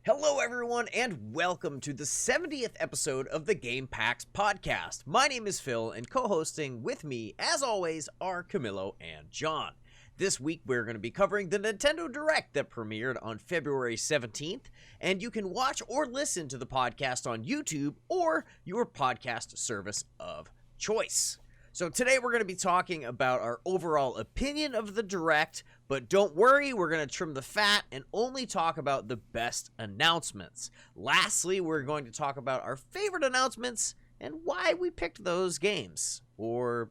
Hello, everyone, and welcome to the 70th episode of the Game Packs podcast. My name is Phil, and co-hosting with me, as always, are Camilo and John. This week, we're going to be covering the Nintendo Direct that premiered on February 17th, and you can watch or listen to the podcast on YouTube or your podcast service of choice. So today we're going to be talking about our overall opinion of the Direct, but don't worry, we're going to trim the fat and only talk about the best announcements. Lastly, we're going to talk about our favorite announcements and why we picked those games, or,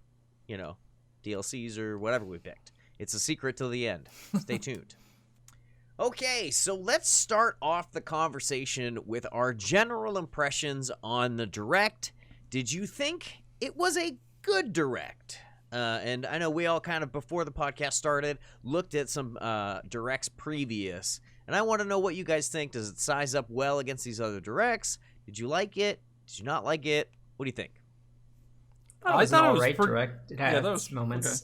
DLCs or whatever we picked. It's a secret till the end. Stay tuned. Okay, so let's start off the conversation with our general impressions on the Direct. Did you think it was a good Direct? And I know we all kind of, before the podcast started, looked at some Directs previous, and I want to know what you guys think. Does it size up well against these other Directs? Did you like it? Did you not like it? What do you think? I thought it was alright Direct. It had its moments. Okay.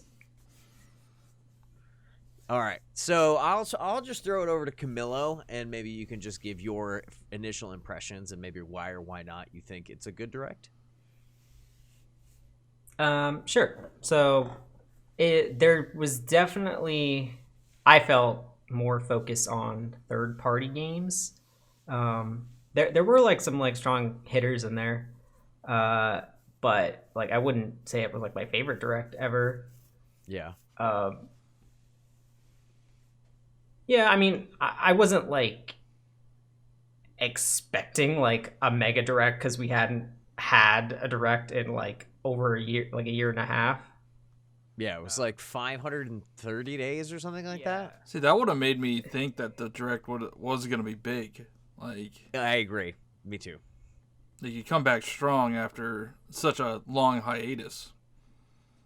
All right, so I'll just throw it over to Camilo, and maybe you can just give your initial impressions and maybe why or why not you think it's a good Direct. Sure. So there was definitely, I felt, more focus on third-party games. There were some strong hitters in there, but I wouldn't say it was my favorite Direct ever. Yeah. Yeah, I mean, I wasn't expecting a mega Direct because we hadn't had a Direct in over a year, a year and a half. Yeah, it was 530 days or something like that. See, that would have made me think that the Direct was going to be big. I agree. Me too. You come back strong after such a long hiatus.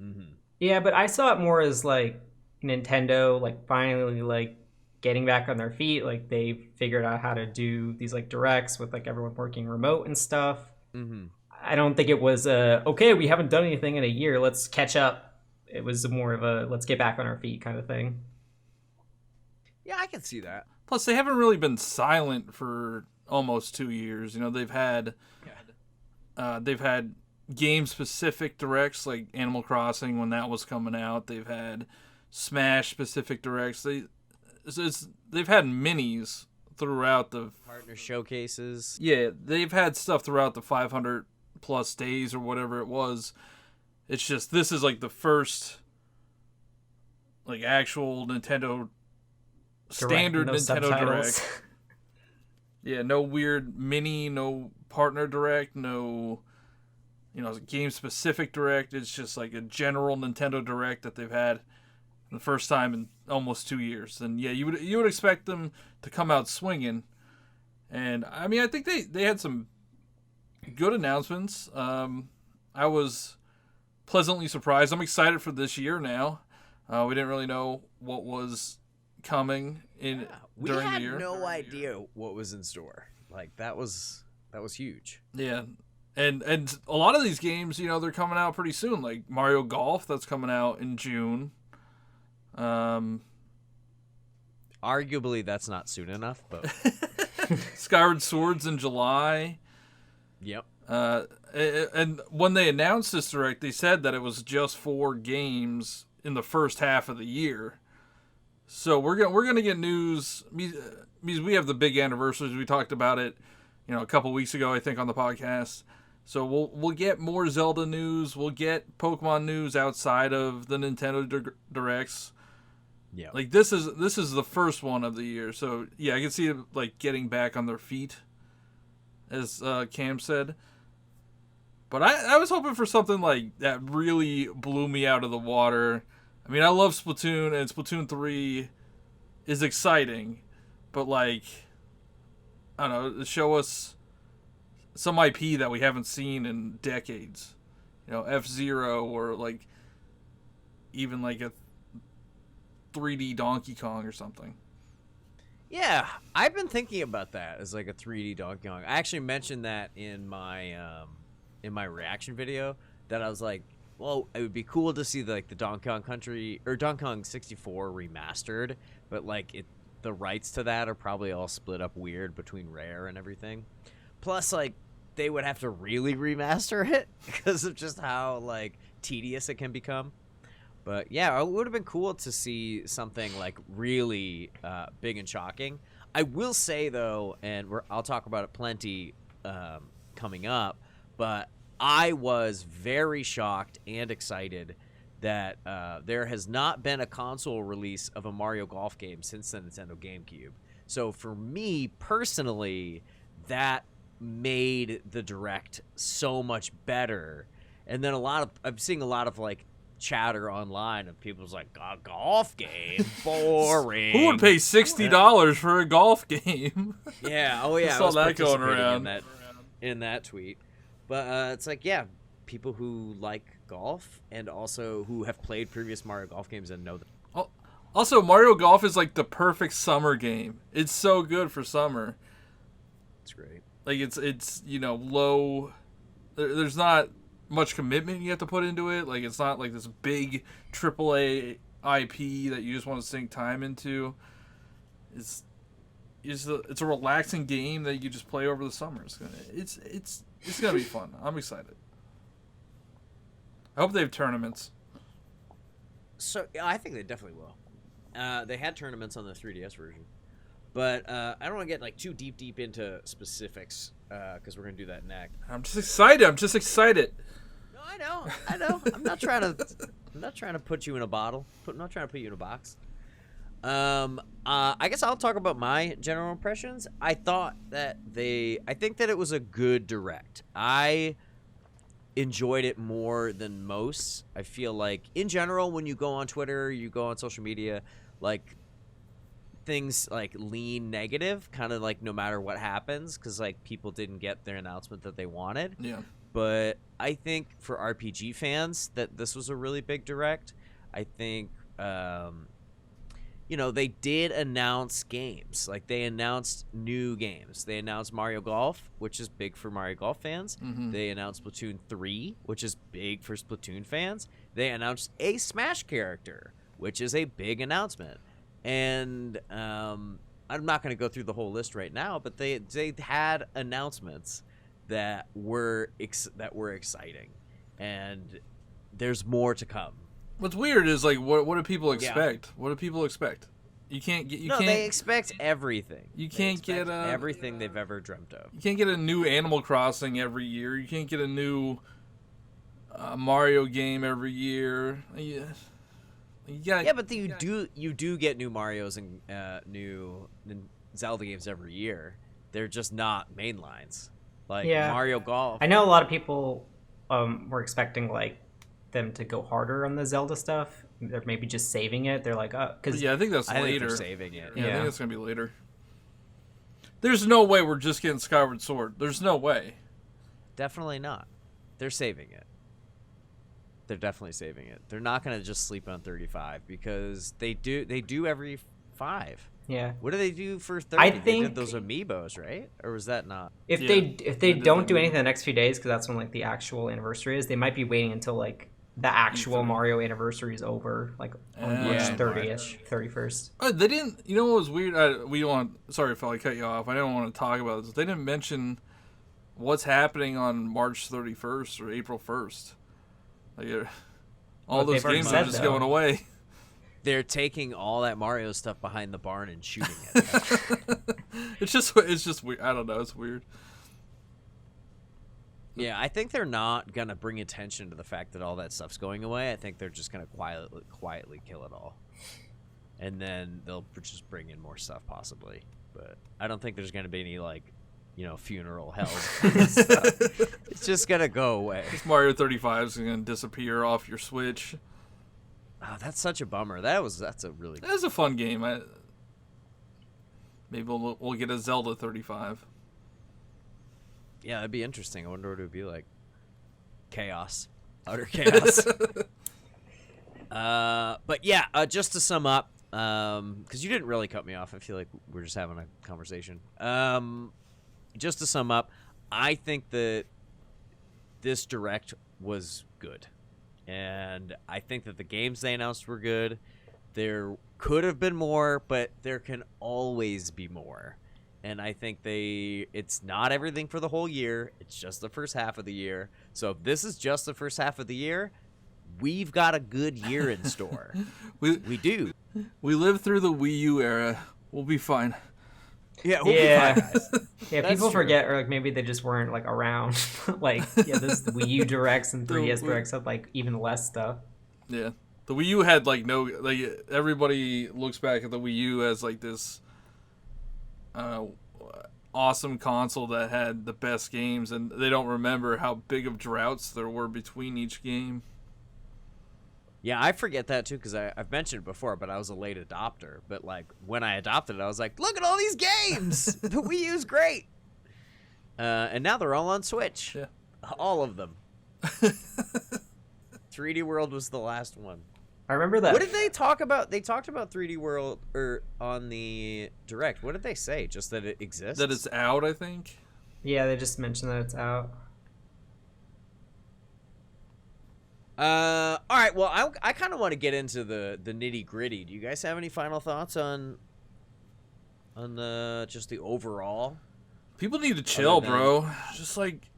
Mm-hmm. Yeah, but I saw it more as Nintendo finally getting back on their feet. They figured out how to do these Directs with everyone working remote and stuff. Mm-hmm. I don't think it was okay, we haven't done anything in a year, let's catch up. It was more of a let's get back on our feet kind of thing. Yeah, I can see that. Plus, they haven't really been silent for almost 2 years. They've had game-specific Directs like Animal Crossing when that was coming out. They've had Smash-specific Directs. They've had minis throughout the partner showcases. Yeah, they've had stuff throughout the 500 plus days or whatever it was. It's just this is the first actual Nintendo standard Nintendo subtitles. Direct. Yeah, no weird mini, no partner Direct, no game specific Direct. It's just a general Nintendo Direct that they've had the first time in almost 2 years. And yeah, you would expect them to come out swinging. And I mean, I think they had some good announcements. I was pleasantly surprised. I'm excited for this year now. We didn't really know what was coming during the year. We had no idea what was in store. That was huge. Yeah. And a lot of these games, they're coming out pretty soon. Like Mario Golf, that's coming out in June. Arguably, that's not soon enough, but Skyward Sword's in July. Yep. And when they announced this Direct, they said that it was just 4 games in the first half of the year. So we're gonna get news because we have the big anniversaries. We talked about it, a couple weeks ago, I think, on the podcast. So we'll get more Zelda news. We'll get Pokemon news outside of the Nintendo Directs. Yeah. This is the first one of the year. So yeah, I can see it getting back on their feet, as Cam said. But I was hoping for something that really blew me out of the water. I mean, I love Splatoon, and Splatoon 3 is exciting, but I don't know, show us some IP that we haven't seen in decades. F-Zero, or even a 3D Donkey Kong or something. Yeah, I've been thinking about that as a 3D Donkey Kong. I actually mentioned that in my reaction video, that I was well, it would be cool to see the Donkey Kong Country or Donkey Kong 64 remastered, but the rights to that are probably all split up weird between Rare and everything. Plus, like, they would have to really remaster it because of just how, like, tedious it can become. But yeah, it would have been cool to see something like really big and shocking. I will say though, and I'll talk about it plenty coming up, but I was very shocked and excited that there has not been a console release of a Mario Golf game since the Nintendo GameCube. So for me personally, that made the Direct so much better. And then I'm seeing a lot of like chatter online of people's like, a golf game, boring. Who would pay $60 for a golf game? Yeah, oh yeah, I saw that going participating around in that tweet. But it's like, yeah, people who like golf and also who have played previous Mario Golf games and know them. Also, Mario Golf is like the perfect summer game. It's so good for summer. It's great. Like it's low. There's not much commitment you have to put into it. Like it's not like this big AAA IP that you just want to sink time into. It's a relaxing game that you just play over the summer. It's gonna be fun. I'm excited. I hope they have tournaments. So I think they definitely will. They had tournaments on the 3DS version, but I don't want to get like too deep into specifics because we're gonna do that next. I'm just excited. No, I know. I'm not trying to put you in a bottle. I'm not trying to put you in a box. I guess I'll talk about my general impressions. I think that it was a good Direct. I enjoyed it more than most. I feel like in general, when you go on Twitter, you go on social media, like things like lean negative, kind of like no matter what happens, because like people didn't get their announcement that they wanted. Yeah. But I think for RPG fans that this was a really big Direct. I think they did announce games. Like, they announced new games. They announced Mario Golf, which is big for Mario Golf fans. Mm-hmm. They announced Splatoon 3, which is big for Splatoon fans. They announced a Smash character, which is a big announcement. And I'm not going to go through the whole list right now, but they had announcements that were exciting. And there's more to come. What's weird is like what do people expect? Yeah. What do people expect? They expect everything. You can't get everything they've ever dreamt of. You can't get a new Animal Crossing every year. You can't get a new Mario game every year. But you do get new Marios and new Zelda games every year. They're just not main lines. Like Mario Golf. I know a lot of people were expecting like them to go harder on the Zelda stuff. They're maybe just saving it. They're like, I think that's later. I think they're saving it. Yeah, I think that's gonna be later. There's no way we're just getting Skyward Sword. There's no way. Definitely not. They're saving it. They're definitely saving it. They're not gonna just sleep on 35 because they do every 5. Yeah. What do they do for 30? I think they did those amiibos, right? Or was that not? If they don't do anything the next few days, because that's when like the actual anniversary is, they might be waiting until like the actual Mario anniversary is over, like on March 30th, 31st. They didn't. You know what was weird? Sorry if I cut you off. I didn't want to talk about this. They didn't mention what's happening on March 31st or April 1st. Like, all those games are just going away. They're taking all that Mario stuff behind the barn and shooting it. It's just weird. I don't know. It's weird. Yeah, I think they're not gonna bring attention to the fact that all that stuff's going away. I think they're just gonna quietly kill it all, and then they'll just bring in more stuff possibly. But I don't think there's gonna be any funeral hell. It's just gonna go away. This Mario 35 is gonna disappear off your Switch. Oh, that's such a bummer. That's a fun game. Maybe we'll get a Zelda 35. Yeah, that'd be interesting. I wonder what it would be like. Chaos. Utter chaos. But yeah, just to sum up, because you didn't really cut me off. I feel like we're just having a conversation. Just to sum up, I think that this Direct was good. And I think that the games they announced were good. There could have been more, but there can always be more. And I think it's not everything for the whole year. It's just the first half of the year. So if this is just the first half of the year, we've got a good year in store. we do. We lived through the Wii U era. We'll be fine. Yeah, we'll be fine, guys. Yeah, That's people true. forget, or like maybe they just weren't like around. Like, yeah, this the Wii U Directs and 3DS Directs had like even less stuff. Yeah, the Wii U had like no, like everybody looks back at the Wii U as like this awesome console that had the best games, and they don't remember how big of droughts there were between each game. Yeah, I forget that too because I've mentioned it before, but I was a late adopter. But like when I adopted it, I was like, look at all these games! The Wii U's great! And now they're all on Switch. Yeah. All of them. 3D World was the last one. I remember that. What did they talk about? They talked about 3D World on the Direct. What did they say? Just that it exists? That it's out, I think. Yeah, they just mentioned that it's out. All right. Well, I kind of want to get into the nitty gritty. Do you guys have any final thoughts on just the overall? People need to chill, bro. Just like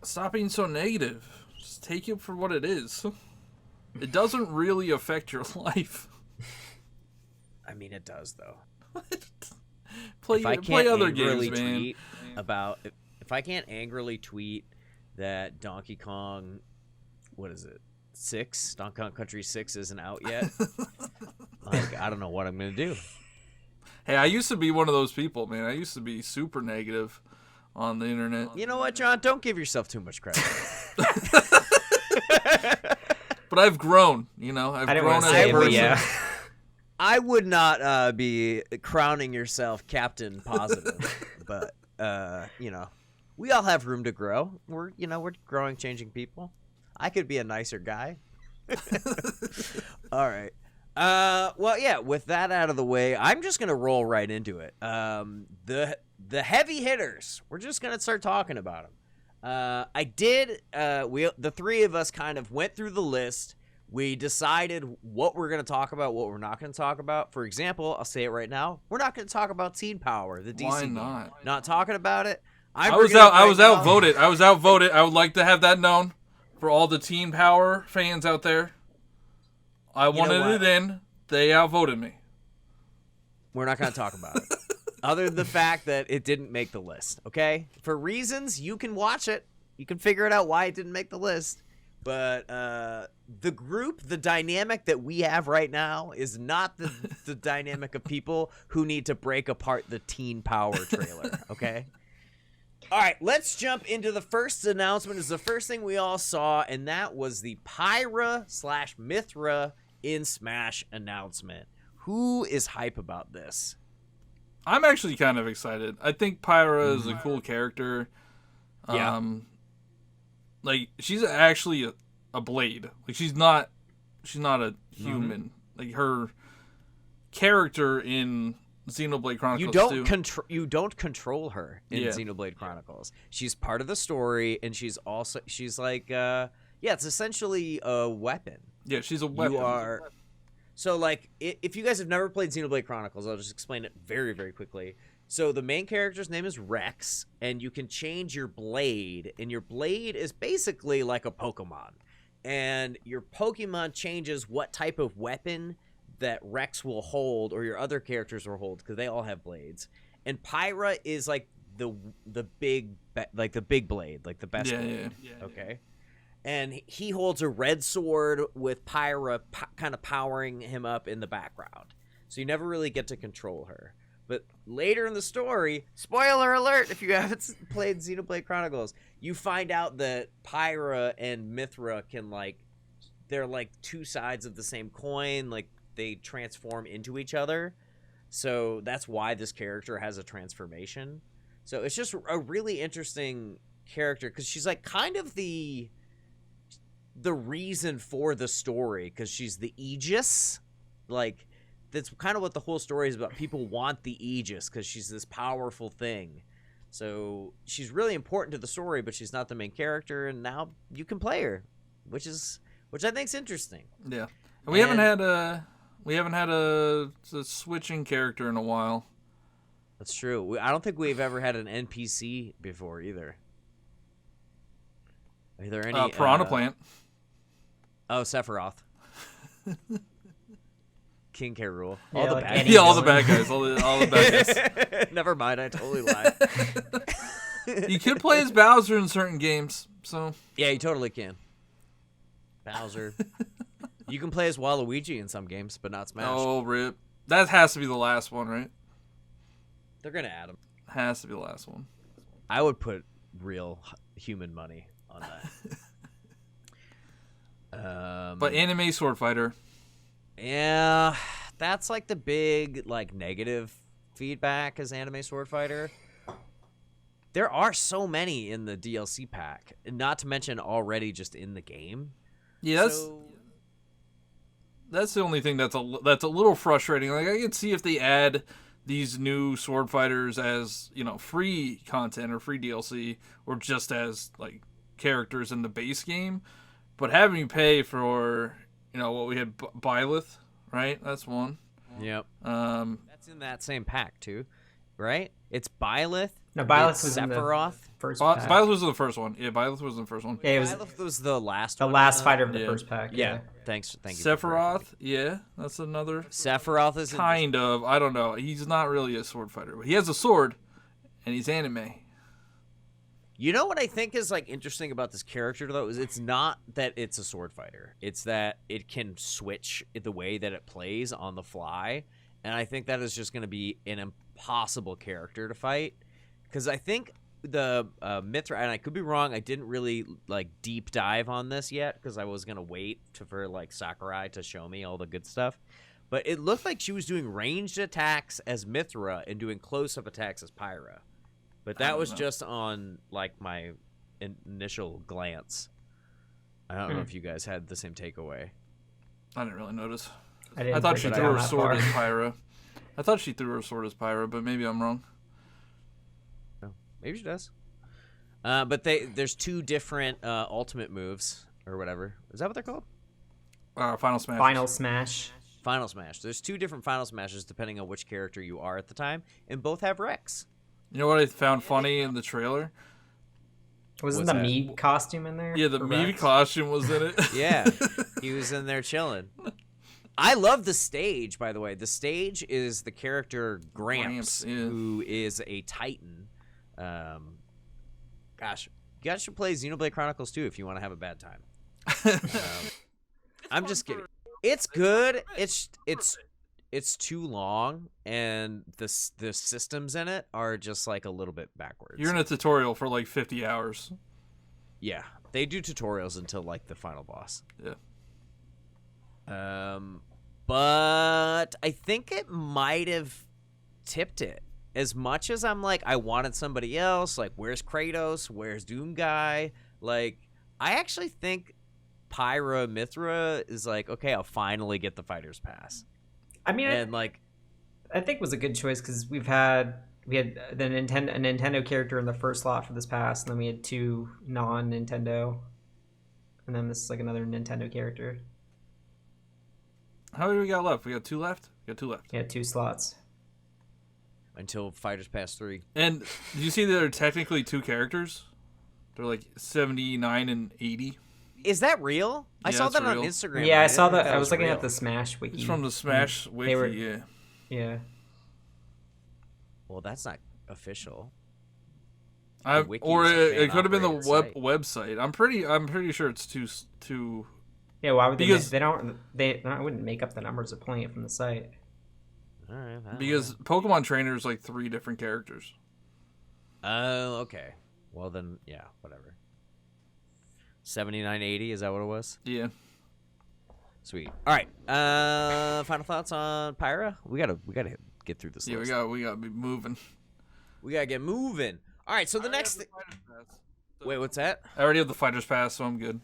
stop being so negative. Just take it for what it is. It doesn't really affect your life. I mean, it does though. play other games, man. Tweet if I can't angrily tweet that Donkey Kong, what is it? 6 Donkey Kong Country 6 isn't out yet. Like, I don't know what I'm gonna do. Hey, I used to be one of those people, man. I used to be super negative on the internet. You know what, John? Don't give yourself too much credit. But I've grown, you know. I've grown as a person. Yeah. I would not be crowning yourself Captain Positive, but you know, we all have room to grow. We're growing, changing people. I could be a nicer guy. All right. Well, yeah. With that out of the way, I'm just gonna roll right into it. The heavy hitters. We're just gonna start talking about them. The three of us kind of went through the list. We decided what we're going to talk about, what we're not going to talk about. For example, I'll say it right now. We're not going to talk about Teen Power, the DC Why game. not? Not talking about it. I was outvoted. I was outvoted. I would like to have that known for all the Teen Power fans out there. I wanted it in. They outvoted me. We're not going to talk about it. Other than the fact that it didn't make the list, okay? For reasons, you can watch it. You can figure it out why it didn't make the list. But the dynamic that we have right now is not the dynamic of people who need to break apart the Teen Power trailer, okay? All right, let's jump into the first announcement. It's the first thing we all saw, and that was the Pyra/Mythra in Smash announcement. Who is hype about this? I'm actually kind of excited. I think Pyra is a cool character. Yeah. Like, she's actually a blade. Like, she's not a human. Like, her character in Xenoblade Chronicles you don't control her in Xenoblade Chronicles. She's part of the story, and she's like it's essentially a weapon. Yeah, she's a weapon. So, like, if you guys have never played Xenoblade Chronicles, I'll just explain it very, very quickly. So the main character's name is Rex, and you can change your blade, and your blade is basically like a Pokemon. And your Pokemon changes what type of weapon that Rex will hold, or your other characters will hold, because they all have blades. And Pyra is like the big blade, like the best blade. Yeah. Okay. And he holds a red sword with Pyra kind of powering him up in the background. So you never really get to control her. But later in the story, spoiler alert if you haven't played Xenoblade Chronicles, you find out that Pyra and Mythra they're like two sides of the same coin. Like, they transform into each other. So that's why this character has a transformation. So it's just a really interesting character because she's like kind of the reason for the story, because she's the Aegis. Like, that's kind of what the whole story is about. People want the Aegis because she's this powerful thing. So she's really important to the story, but she's not the main character, and now you can play her, which I think is interesting. Yeah. And we haven't had We haven't had a switching character in a while. That's true. I don't think we've ever had an NPC before either. Are there any Piranha Plant. Oh, Sephiroth. King K. Rool. Yeah, All the like bad any Yeah, all the villain. bad guys. All the bad guys. Never mind, I totally lied. You could play as Bowser in certain games, so Yeah, you totally can. Bowser. You can play as Waluigi in some games, but not Smash. oh rip. That has to be the last one, right? They're gonna add them. Has to be the last one. I would put real human money on that. But anime sword fighter. Yeah, that's like the big like negative feedback as anime sword fighter. There are so many in the DLC pack, and not to mention already just in the game. Yeah, So- that's the only thing that's a little frustrating. Like I can see if they add these new sword fighters as, you know, free content or free DLC, or just as like characters in the base game, but having you pay for, you know, what we had Byleth, right? That's one. Yep. Um, That's in that same pack too, right? It's Byleth. No, Byleth it's was in the Sephiroth. first pack. Byleth was the first one. Yeah, Byleth was the first one. Yeah, it was Byleth was the last the one. last fighter of the Yeah. first pack. Yeah. Yeah. Thank you. for Sephiroth, yeah, that's another. Sephiroth is in Kind of. I don't know. He's not really a sword fighter, but he has a sword, and he's anime. You know what I think is like interesting about this character though is it's not that it's a sword fighter. It's that it can switch the way that it plays on the fly, and I think that is just going to be an impossible character to fight because I think the Mithra, and I could be wrong. I didn't really like deep dive on this yet because I was going to wait for like Sakurai to show me all the good stuff. But it looked like she was doing ranged attacks as Mithra and doing close-up attacks as Pyra. But I that don't was know. just on like my initial glance. I don't know if you guys had the same takeaway. I didn't really notice. I I thought she break it threw down her that sword as far. Pyra. I thought she threw her sword as Pyra, but maybe I'm wrong. No, maybe she does. But there's two different ultimate moves or whatever. Is that what they're called? Final Smash. Final Smash. Final Smash. There's two different Final Smashes depending on which character you are at the time, and both have Rex. You know what I found funny in the trailer? Wasn't What's the that? Mii costume in there? Yeah, the for Mii Rex? costume was in it. Yeah, he was in there chilling. I love the stage, by the way. The stage is the character Gramps, Gramps, yeah. who is a Titan. Gosh, you guys should play Xenoblade Chronicles 2 if you want to have a bad time. I'm just kidding. It's good. It's too long, and the systems in it are just like a little bit backwards. You're in a tutorial for like 50 hours. Yeah, they do tutorials until like the final boss. Yeah. But I think it might have tipped it. As much as I'm like, I wanted somebody else, like, where's Kratos? Where's Doom Guy? Like, I actually think Pyra Mithra is like, okay, I'll finally get the Fighter's Pass. I mean, And, like, I think it was a good choice because we had the a Nintendo character in the first slot for this pass, and then we had two non-Nintendo, and then this is like another Nintendo character. How many we got left? We got two left? We got two left. Yeah, two slots. until Fighter's Pass 3. And did you see there are technically two characters? They're like 79 and 80. Is that real? I Yeah, saw it's that on real. Instagram. Yeah, I didn't saw think that. I was looking real. at the Smash wiki. It's from the Smash wiki, were- yeah. Yeah. Well, that's not official. I, wiki or is a it could have been the fan-operated website. I'm pretty sure it's two. Yeah, why would they? Because- They wouldn't make up the numbers of pulling it from the site. All right. I don't Because Pokemon Trainer is like 3 different characters. know. Oh, okay. Well then, yeah, whatever. 7980, is that what it was? Yeah. Sweet. All right. Final thoughts on Pyra? We gotta get through this. Yeah, list. we got to be moving. We gotta get moving. All right. So the next thing. Wait, what's that? I already have the Fighter's Pass, so I'm good.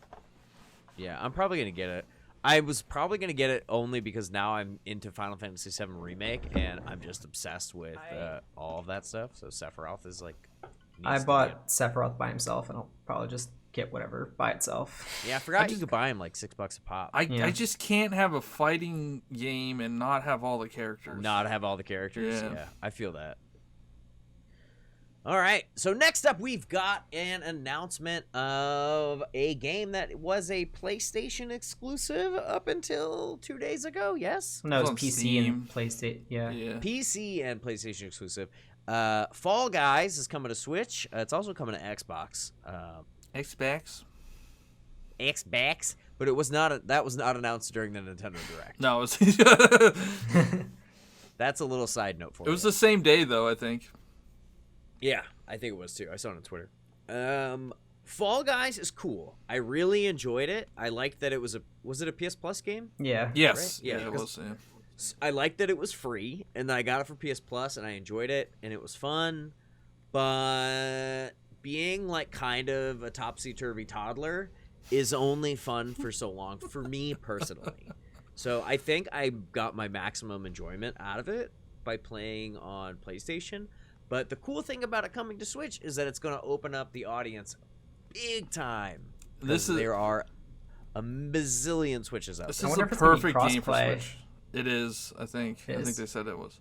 Yeah, I'm probably gonna get it. I was probably gonna get it only because now I'm into Final Fantasy VII Remake, and I'm just obsessed with all of that stuff. So Sephiroth is like. I needs to be bought Sephiroth by himself, and I'll probably just get whatever by itself. Yeah, I forgot you could buy them like $6 a pop. I just can't have a fighting game and not have all the characters. Not have all the characters. Yeah. Yeah, I feel that. All right, so next up we've got an announcement of a game that was a PlayStation exclusive up until 2 days ago. Yes, No, it's on PC Steam. and PlayStation. Yeah. PC and PlayStation exclusive. Fall Guys is coming to Switch. It's also coming to Xbox. Xbox, but it was not. That was not announced during the Nintendo Direct. No, it was, That's a little side note for you. it was the same day though. I think. Yeah, I think it was too. I saw it on Twitter. Fall Guys is cool. I really enjoyed it. I liked that it was it a PS Plus game? Yeah. Yes. Right? Yeah, Yeah, it was. Yeah. I liked that it was free, and I got it for PS Plus, and I enjoyed it, and it was fun. But being like kind of a topsy-turvy toddler is only fun for so long for me personally. So I think I got my maximum enjoyment out of it by playing on PlayStation. But the cool thing about it coming to Switch is that it's going to open up the audience big time. There are a bazillion Switches out This there. is wonder a if it's gonna be perfect game for crossplay. Switch. It is. I think. It I think is. they said it was.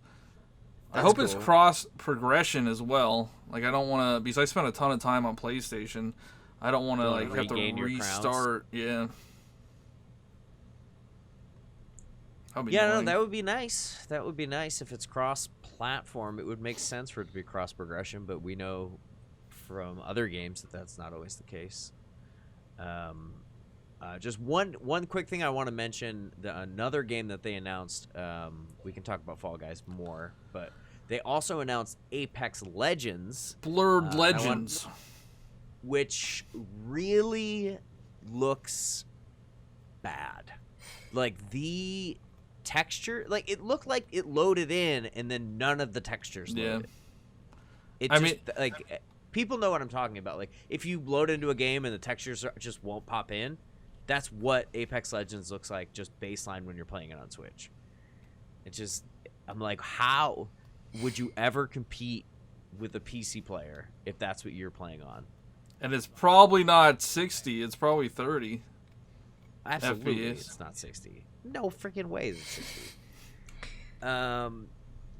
I That's hope it's cool. cross progression as well. Like I don't want to because I spent a ton of time on PlayStation. I don't want to Don't like have to regain your crowns. restart. Yeah. That'd be Yeah, no, annoying. that would be nice. That would be nice if it's cross-platform. It would make sense for it to be cross-progression, but we know from other games that that's not always the case. Just one quick thing I want to mention: another game that they announced. We can talk about Fall Guys more, but they also announced Apex Legends, Blurred I want- Legends. which really looks bad. Like the texture, like it looked like it loaded in and then none of the textures Yeah. loaded. It I just, mean- like people know what I'm talking about. Like if you load into a game and the textures just won't pop in, that's what Apex Legends looks like just baseline when you're playing it on Switch. It just, I'm like, how would you ever compete with a PC player if that's what you're playing on? And it's probably not 60. It's probably 30. Absolutely, FPS. it's not 60. No freaking way it's 60.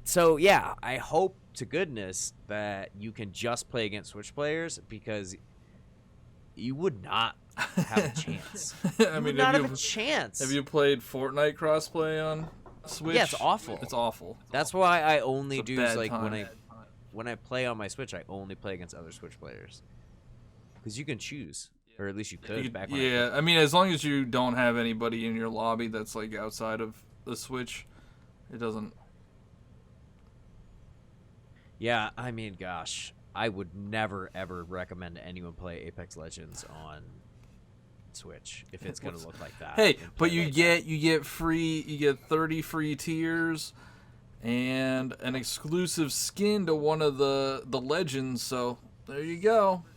So yeah, I hope to goodness that you can just play against Switch players because you would not have a chance. I You mean, would not have a chance. have you played Fortnite crossplay on Switch? Yeah, it's awful. It's awful. That's why I only It's a do bad like time. when I play on my Switch, I only play against other Switch players because you can choose, or at least you could back when. Yeah, I mean, as long as you don't have anybody in your lobby that's like outside of the Switch, it doesn't. Yeah, I mean, gosh, I would never ever recommend anyone play Apex Legends on Switch if it's gonna look like that. Hey, and but play you like get 30 free tiers and an exclusive skin to one of the legends. So there you go. that.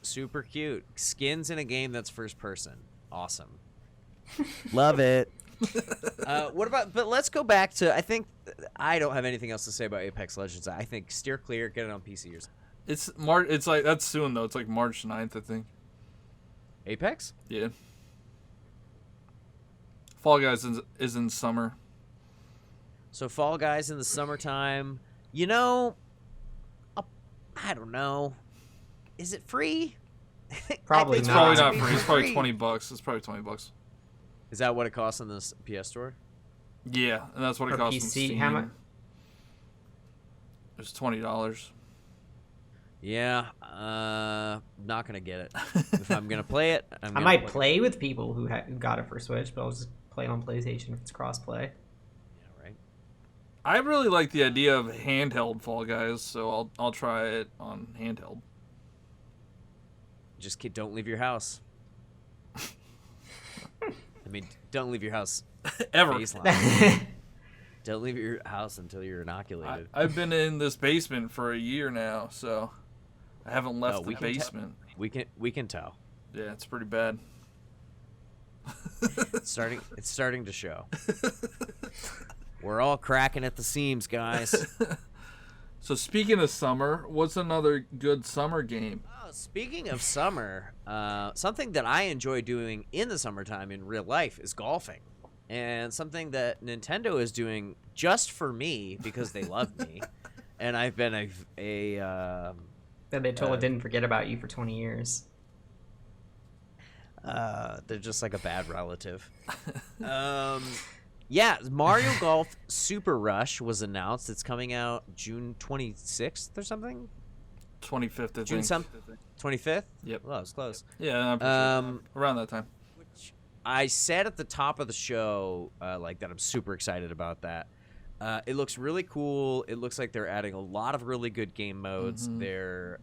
Super cute skins in a game that's first person. Awesome. Love it. What about? But let's go back to. I think I don't have anything else to say about Apex Legends. I think steer clear, get it on PC. It's March. It's like that's soon though. It's like March 9th, I think. Apex? Yeah. Fall Guys is in summer. So Fall Guys in the summertime. You know, I don't know. Is it free? Probably It's not. probably to not be free. It's probably $20. It's probably $20. Is that what it costs on this PS Store? Yeah, and that's what it For costs. on PC, Steam. how much? It's $20. Yeah, not gonna get it. If I'm gonna play it, I might play with people who got it for Switch, but I'll just play it on PlayStation if it's crossplay. Yeah, right. I really like the idea of handheld Fall Guys, so I'll try it on handheld. Just don't leave your house. I mean, don't leave your house. Ever. Baseline. Don't leave your house until you're inoculated. I've been in this basement for a year now, so I haven't left we the can basement. we can tell. Yeah, it's pretty bad. It's starting to show. We're all cracking at the seams, guys. So speaking of summer, what's another good summer game? Oh, speaking of summer, something that I enjoy doing in the summertime in real life is golfing. And something that Nintendo is doing just for me because they love me. And I've been That they totally didn't forget about you for 20 years. They're just like a bad relative. Yeah, Mario Golf Super Rush was announced. It's coming out June 26th or something. 25th, I June think. 25th? Yep. Well, it's close. Yeah, I'm pretty sure. Around that time. Which I said at the top of the show, like that I'm super excited about that. It looks really cool. It looks like they're adding a lot of really good game modes. Mm-hmm. They're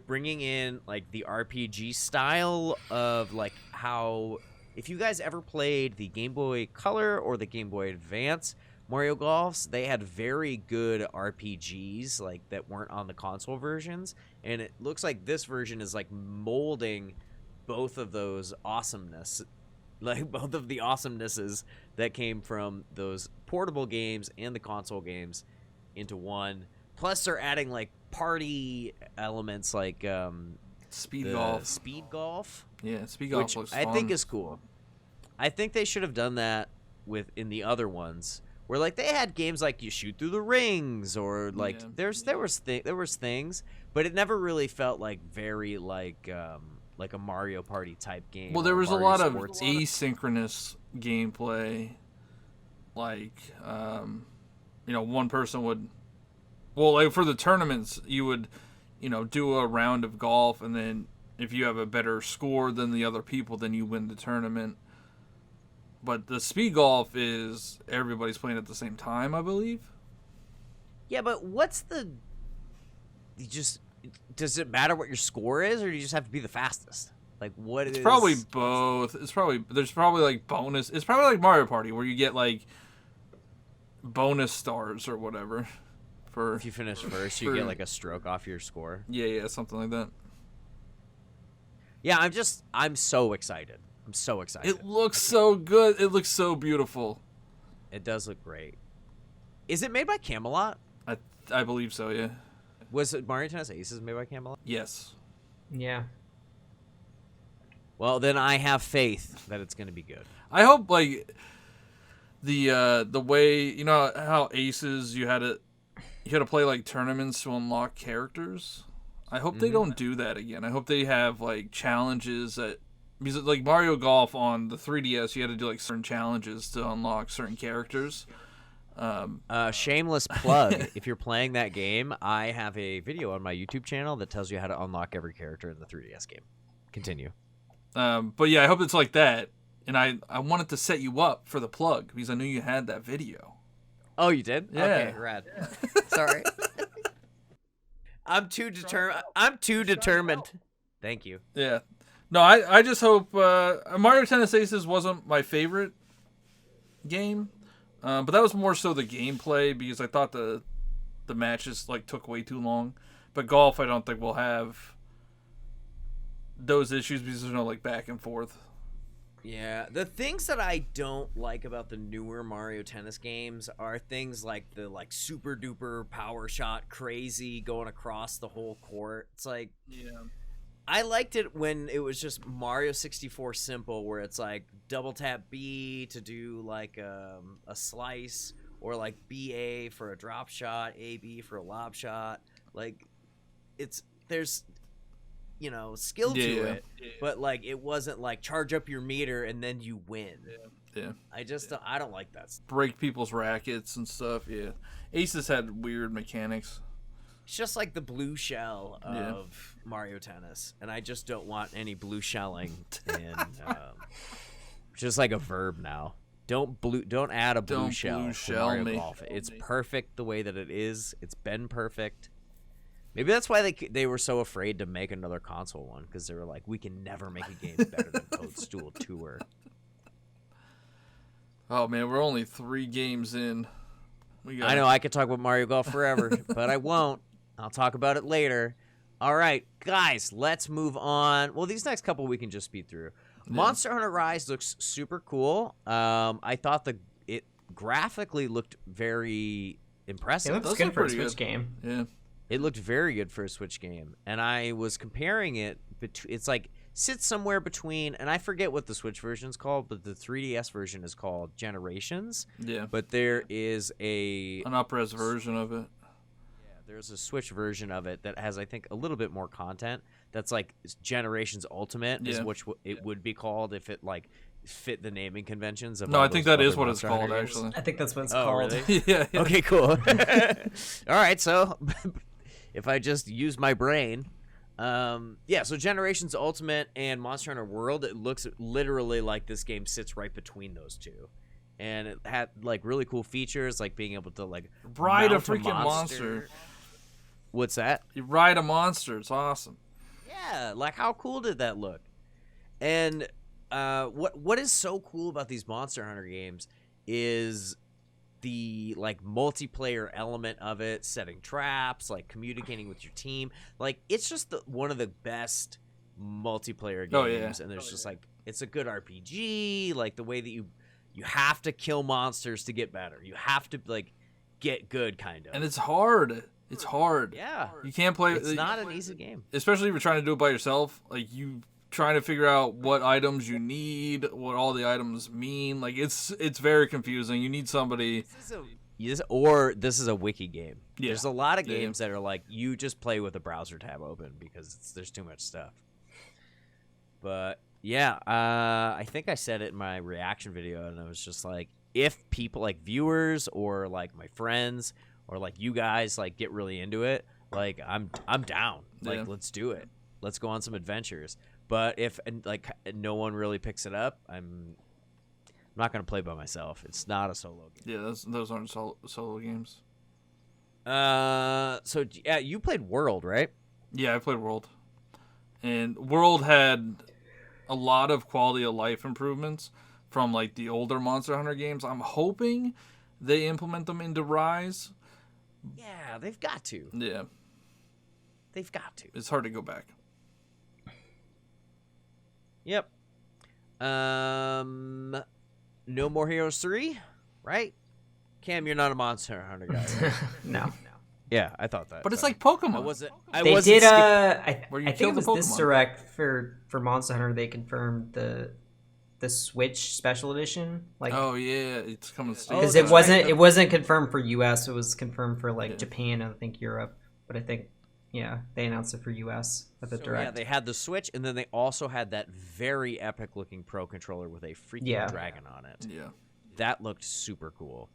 bringing in like the RPG style of like how. If you guys ever played the Game Boy Color or the Game Boy Advance Mario Golfs, they had very good RPGs like that weren't on the console versions, and it looks like this version is like molding both of those awesomeness, like both of the awesomenesses that came from those portable games and the console games into one. Plus, they're adding like party elements like Speed golf. Speed golf. Yeah, speed golf Which looks I fun. think is cool. I think they should have done that in the other ones, where like they had games like you shoot through the rings, or like there was things, but it never really felt like very like a Mario Party type game. Well, there or was a Mario lot of Sports. asynchronous gameplay. Like, one person would, well, like for the tournaments, you would, do a round of golf, and then if you have a better score than the other people, then you win the tournament. But the speed golf is everybody's playing at the same time, I believe. Yeah, but does it matter what your score is, or do you just have to be the fastest? Like what It's probably both. There's probably like bonus. It's probably like Mario Party where you get like bonus stars or whatever. For if you finish first, you get like a stroke off your score. Yeah, something like that. Yeah, I'm so excited. I'm so excited. It looks so good. It looks so beautiful. It does look great. Is it made by Camelot? I believe so, yeah. Was it Mario Tennis Aces made by Camelot? Yes. Yeah. Well, then I have faith that it's going to be good. I hope like the way, how Aces you had to play like tournaments to unlock characters. I hope they don't do that again. I hope they have like challenges because like Mario Golf on the 3DS, you had to do like certain challenges to unlock certain characters. Shameless plug. If you're playing that game, I have a video on my YouTube channel that tells you how to unlock every character in the 3DS game. Continue. But yeah, I hope it's like that. And I wanted to set you up for the plug because I knew you had that video. Oh, you did? Yeah. Okay, rad. Sorry. I'm too determined. Thank you. Yeah. No, I just hope Mario Tennis Aces wasn't my favorite game. But that was more so the gameplay because I thought the matches like took way too long. But golf I don't think will have those issues because there's no like back and forth. Yeah, the things that I don't like about the newer Mario Tennis games are things like the like super duper power shot crazy going across the whole court. It's like, Yeah. I liked it when it was just Mario 64 simple, where it's like double tap B to do like a slice, or like BA for a drop shot, AB for a lob shot. Like there's skill to it, but like it wasn't like charge up your meter and then you win. Yeah. I don't like that. Break people's rackets and stuff. Yeah. Aces had weird mechanics. It's just like the blue shell of Mario Tennis, and I just don't want any blue shelling. And just like a verb now. Don't add a blue shell to Mario Golf. It's perfect the way that it is. It's been perfect. Maybe that's why they were so afraid to make another console one, because they were like, we can never make a game better than Toadstool Tour. Oh man, we're only 3 games in. I know I could talk about Mario Golf forever, but I won't. I'll talk about it later. All right, guys, let's move on. Well, these next couple we can just speed through. Yeah. Monster Hunter Rise looks super cool. I thought it graphically looked very impressive. It looks Those good look for a pretty Switch good. game. Yeah. It looked very good for a Switch game, and I was comparing it. It's like sits somewhere between, and I forget what the Switch version is called, but the 3DS version is called Generations. Yeah. But there is an up-res version of it. there's a Switch version of it that has, I think, a little bit more content. That's like Generations Ultimate is what it would be called if it like fit the naming conventions of. No, all I think those that is other what it's Monster called, Hunter games. actually. I think that's what it's Oh, called. really? Yeah. Okay, cool. All right, so if I just use my brain, so Generations Ultimate and Monster Hunter World, it looks literally like this game sits right between those two, and it had like really cool features, like being able to like Ride a mount freaking monster. What's that? You ride a monster. It's awesome. Yeah, like how cool did that look? And what is so cool about these Monster Hunter games is the like multiplayer element of it, setting traps, like communicating with your team. Like it's just one of the best multiplayer games. Oh, yeah. And there's just like it's a good RPG, like the way that you have to kill monsters to get better. You have to like get good kind of. And it's hard. It's hard. Yeah. You can't play. It's not an easy game. Especially if you're trying to do it by yourself. Like you trying to figure out what items you need, what all the items mean. Like it's very confusing. You need somebody. This is a wiki game. Yeah. There's a lot of games that are like you just play with a browser tab open because there's too much stuff. But yeah, I think I said it in my reaction video, and I was just like, if people like viewers or like my friends or like you guys like get really into it, like I'm down. Like let's do it. Let's go on some adventures. But if like no one really picks it up, I'm not gonna play by myself. It's not a solo game. Yeah, those aren't solo games. So yeah, you played World, right? Yeah, I played World, and World had a lot of quality of life improvements from like the older Monster Hunter games. I'm hoping they implement them into Rise. Yeah, they've got to. Yeah, They've got to. it's hard to go back. Yep. No More Heroes 3, right? Cam, you're not a Monster Hunter guy, right? No. Yeah, I thought that. But it's Sorry. like Pokemon. I wasn't They did. Where you I kill think it the was this Pokemon. direct for Monster Hunter. They confirmed the Switch Special Edition. Like, Oh yeah, it's coming. because that's it wasn't confirmed for US. It was confirmed for like Japan and I think Europe. But I think they announced it for US at the direct. Yeah, they had the Switch, and then they also had that very epic-looking Pro controller with a freaking dragon on it. Yeah. That looked super cool.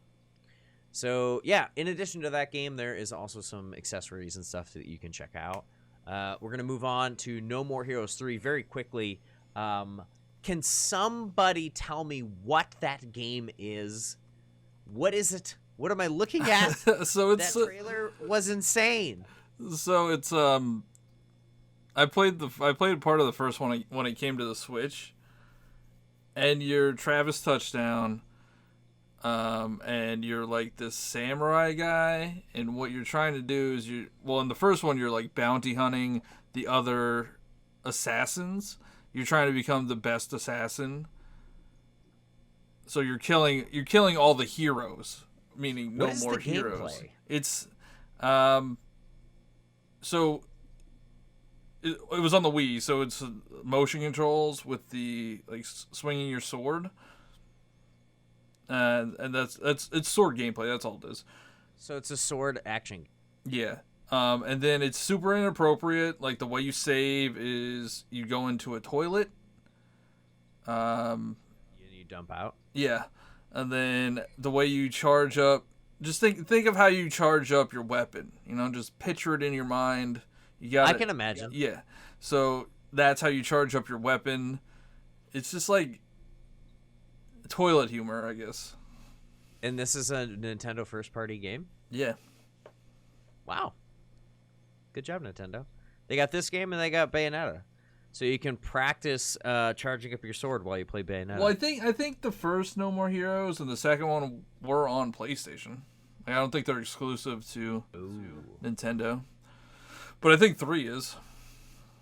So, yeah, in addition to that game, there is also some accessories and stuff that you can check out. We're going to move on to No More Heroes 3 very quickly. Can somebody tell me what that game is? What is it? What am I looking at? So it's That trailer was insane. So it's I played part of the first one when it came to the Switch, and you're Travis Touchdown, and you're like this samurai guy, and what you're trying to do is in the first one you're like bounty hunting the other assassins. You're trying to become the best assassin. So you're killing all the heroes, meaning no What is more the heroes. gameplay? It's so it was on the Wii, so it's motion controls with the like swinging your sword, and it's sword gameplay. That's all it is. So it's a sword action. Yeah. And then it's super inappropriate. Like the way you save is you go into a toilet. You dump out. Yeah, and then the way you charge up. Just think of how you charge up your weapon. Just picture it in your mind. I can imagine. Yeah. So that's how you charge up your weapon. It's just like toilet humor, I guess. And this is a Nintendo first-party game? Yeah. Wow. Good job, Nintendo. They got this game and they got Bayonetta. So you can practice charging up your sword while you play Bayonetta. Well, I think the first No More Heroes and the second one were on PlayStation. I don't think they're exclusive to Nintendo. But I think 3 is.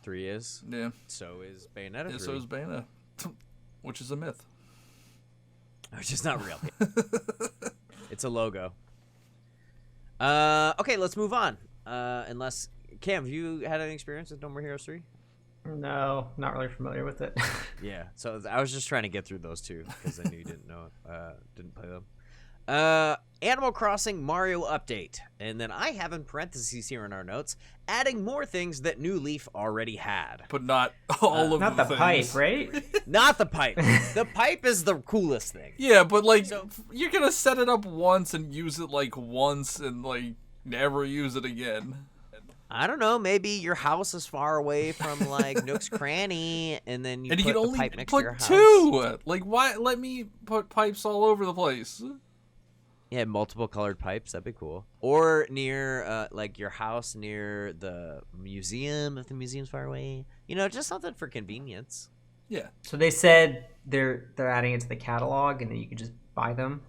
3 is? Yeah. So is Bayonetta 3. Yeah, so is Bayonetta. Which is a myth. Which is not real. It's a logo. Okay, let's move on. Unless Cam, have you had any experience with No More Heroes 3? No, not really familiar with it. Yeah, so I was just trying to get through those two because I knew you didn't didn't play them. Animal Crossing Mario update, and then I have in parentheses here in our notes, adding more things that New Leaf already had. But not all of Not the the things. pipe, right? Not the pipe. The pipe is the coolest thing. Yeah, but like So- you're gonna set it up once and use it like once and like never use it again. I don't know. Maybe your house is far away from like Nook's Cranny, and then you And you put can the only pipe next to your put house. two. Like, why? Let me put pipes all over the place. Yeah, multiple colored pipes. That'd be cool. Or near, like your house near the museum if the museum's far away. You know, just something for convenience. Yeah. So they said they're adding it to the catalog, and then you can just buy them.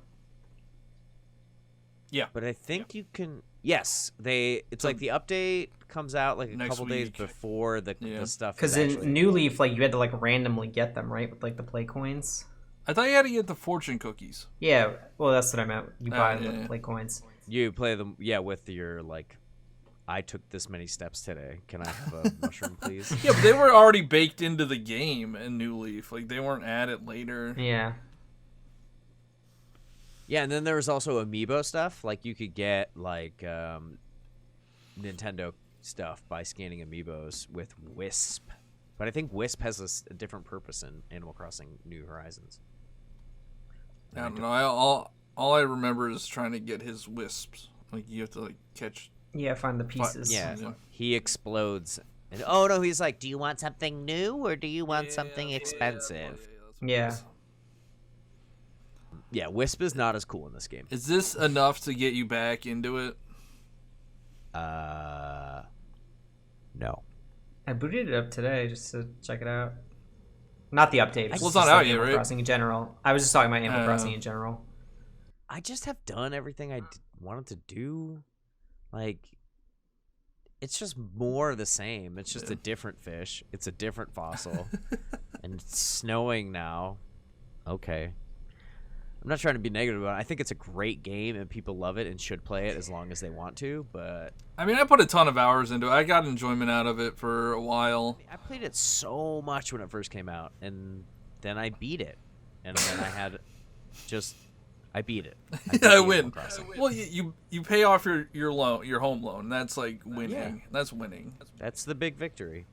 Yeah. But I think you can. Yes, it's So- like the update comes out like a Next couple days week. before the stuff. Because is actually- in New Leaf, like you had to like randomly get them, right, with like the play coins. I thought you had to get the fortune cookies. Yeah, well, that's what I meant. You buy them yeah, with yeah. the play coins. you play them, yeah, with your like. I took this many steps today. Can I have a mushroom, please? Yeah, but they were already baked into the game in New Leaf. Like they weren't added later. Yeah. Yeah, and then there was also amiibo stuff. Like you could get like Nintendo stuff by scanning amiibos with Wisp. But I think Wisp has a different purpose in Animal Crossing New Horizons. I don't know. All I remember is trying to get his wisps. Like you have to like catch. Yeah, find the pieces. Yeah, Yeah. he explodes. And, oh no, he's like, do you want something new or do you want something Yeah, expensive? Yeah. Yeah, Wisp is not as cool in this game. Is this enough to get you back into it? No. I booted it up today just to check it out. Not the update. Well, it's just not like out yet, Animal right? Crossing in general. I was just talking about Animal Crossing in general. I just have done everything I wanted to do. Like, it's just more of the same. It's just a different fish. It's a different fossil. And it's snowing now. Okay. I'm not trying to be negative about it. I think it's a great game and people love it and should play it as long as they want to, but I mean, I put a ton of hours into it. I got enjoyment out of it for a while. I played it so much when it first came out, and then I beat it. And then I had I beat it. beat I Animal win. Crossing. Well, you pay off your loan, your home loan. That's like winning. Yeah. That's winning. That's the big victory.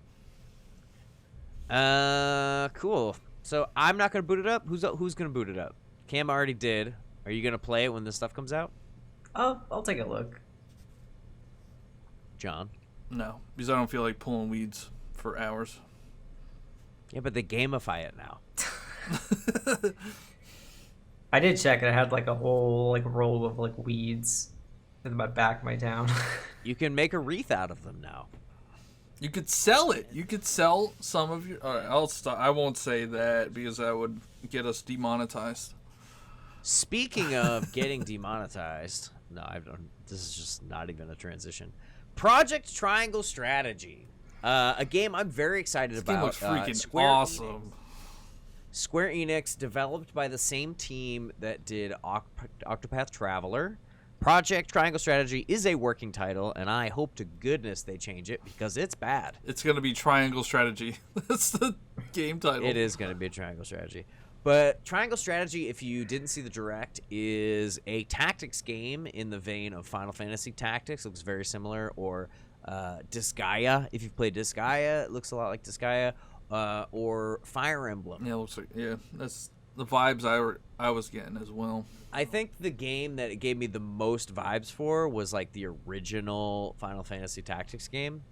Cool. So I'm not gonna boot it up. Who's gonna boot it up? Cam already did. Are you gonna play it when this stuff comes out? I'll take a look. John? No, because I don't feel like pulling weeds for hours. Yeah, but they gamify it now. I did check. I had like a whole like roll of like weeds in my back of my town. You can make a wreath out of them now. You could sell it. You could sell some of your. All right, I'll stop. I won't say that because that would get us demonetized. Speaking of getting demonetized, no, I don't. This is just not even a transition. Project Triangle Strategy, a game I'm very excited This about. game looks freaking Square awesome. Square Enix, developed by the same team that did Octopath Traveler. Project Triangle Strategy is a working title, and I hope to goodness they change it because it's bad. It's gonna be Triangle Strategy. That's the game title. It is going to be a Triangle Strategy. But Triangle Strategy, if you didn't see the direct, is a tactics game in the vein of Final Fantasy Tactics. Looks very similar. Or Disgaea. If you've played Disgaea, it looks a lot like Disgaea. Or Fire Emblem. Yeah, it looks like that's the vibes I was getting as well. I think the game that it gave me the most vibes for was like the original Final Fantasy Tactics game.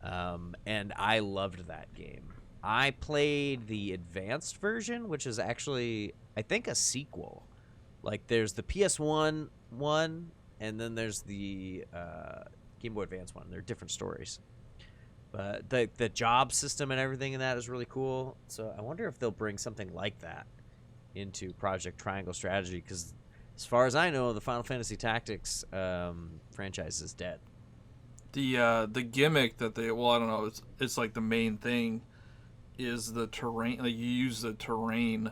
And I loved that game. I played the advanced version, which is actually, I think, a sequel. Like, there's the PS1 one, and then there's the Game Boy Advance one. They're different stories. But the job system and everything in that is really cool. So I wonder if they'll bring something like that into Project Triangle Strategy, because as far as I know, the Final Fantasy Tactics franchise is dead. The gimmick that they, well, I don't know, it's like the main thing is the terrain. Like you use the terrain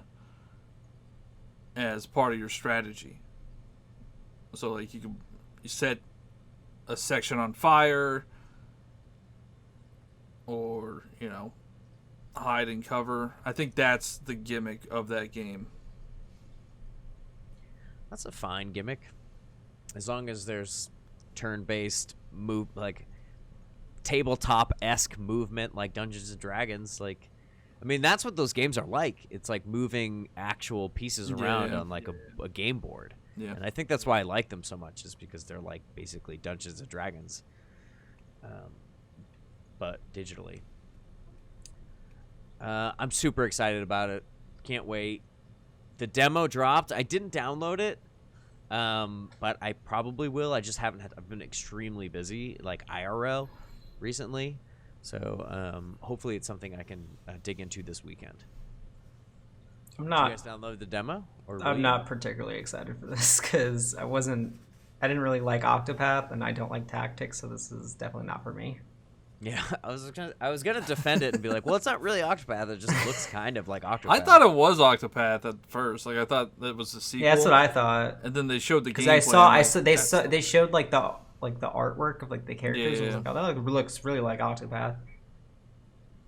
as part of your strategy. So like you you set a section on fire, or hide and cover. I think that's the gimmick of that game. That's a fine gimmick, as long as there's turn-based move, like tabletop-esque movement, like Dungeons and Dragons. Like, I mean, that's what those games are like. It's like moving actual pieces around on like a game board. Yeah. And I think that's why I like them so much, is because they're like basically Dungeons and Dragons, but digitally. I'm super excited about it. Can't wait. The demo dropped. I didn't download it, but I probably will. I just haven't had. I've been extremely busy, like IRL, recently. So hopefully it's something I can dig into this weekend. I'm Did not. you guys download the demo? Or I'm not particularly excited for this because I didn't really like Octopath, and I don't like tactics, so this is definitely not for me. Yeah, I was gonna defend it and be like, well, it's not really Octopath. It just looks kind of like Octopath. I thought it was Octopath at first. Like I thought that was the sequel. Yeah, that's what I thought. And then they showed the Because gameplay. they showed like the artwork of like the characters. Yeah. I was like, oh, that looks really like Octopath.